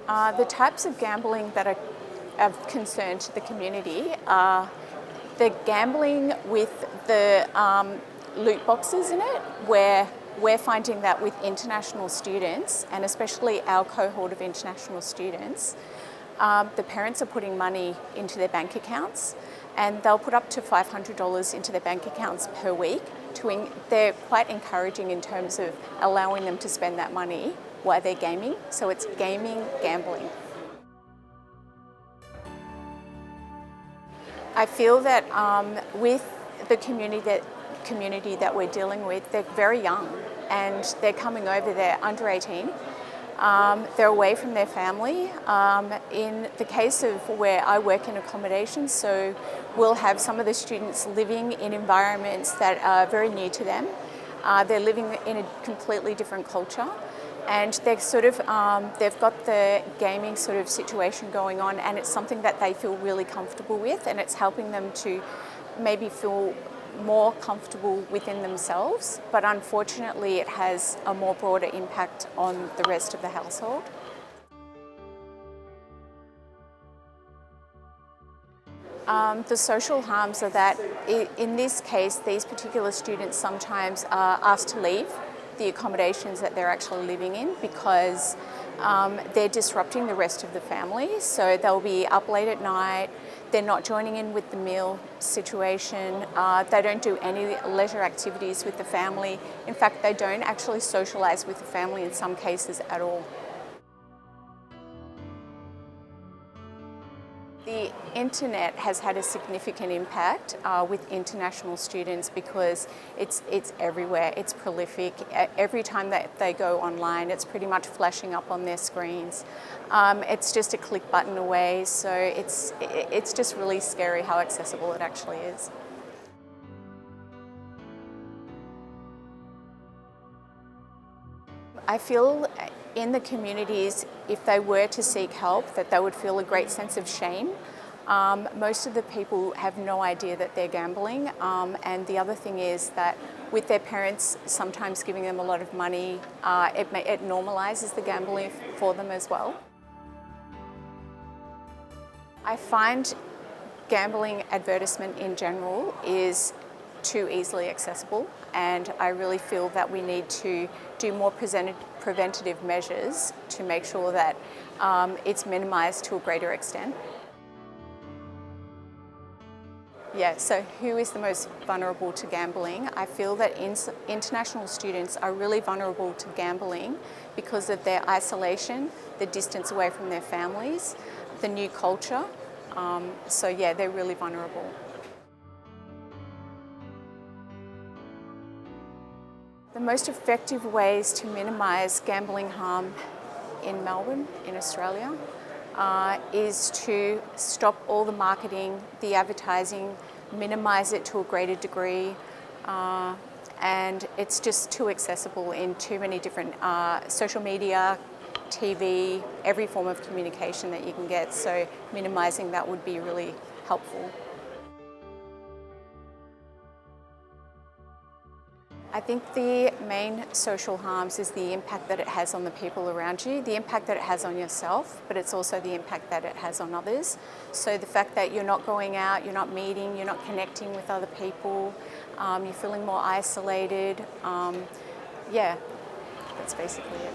The types of gambling that are of concern to the community are the gambling with the loot boxes in it, where we're finding that with international students, and especially our cohort of international students, the parents are putting money into their bank accounts, and they'll put up to $500 into their bank accounts per week. They're quite encouraging in terms of allowing them to spend that money while they're gaming. So it's gaming, gambling. I feel that with the community that we're dealing with, they're very young and they're coming over, they're under 18. They're away from their family. In the case of where I work in accommodation, so we'll have some of the students living in environments that are very new to them. They're living in a completely different culture, and they're they've got the gaming sort of situation going on, and it's something that they feel really comfortable with, and it's helping them to maybe feel more comfortable within themselves, but unfortunately it has a more broader impact on the rest of the household. The social harms are that in this case, these particular students sometimes are asked to leave the accommodations that they're actually living in because they're disrupting the rest of the family. So they'll be up late at night, they're not joining in with the meal situation, they don't do any leisure activities with the family. In fact, they don't actually socialise with the family in some cases at all. The internet has had a significant impact with international students because it's everywhere, it's prolific. Every time that they go online, it's pretty much flashing up on their screens. It's just a click button away, so it's just really scary how accessible it actually is. I feel in the communities, if they were to seek help, that they would feel a great sense of shame. Most of the people have no idea that they're gambling, and the other thing is that with their parents sometimes giving them a lot of money, it normalises the gambling for them as well. I find gambling advertisement in general is too easily accessible, and I really feel that we need to do more preventative measures to make sure that it's minimised to a greater extent. Yeah, so who is the most vulnerable to gambling? I feel that international students are really vulnerable to gambling because of their isolation, the distance away from their families, the new culture. So yeah, they're really vulnerable. The most effective ways to minimise gambling harm in Melbourne, in Australia, is to stop all the marketing, the advertising, minimise it to a greater degree, and it's just too accessible in too many different social media, TV, every form of communication that you can get, so minimising that would be really helpful. I think the main social harms is the impact that it has on the people around you, the impact that it has on yourself, but it's also the impact that it has on others. So the fact that you're not going out, you're not meeting, you're not connecting with other people, you're feeling more isolated. Yeah, that's basically it.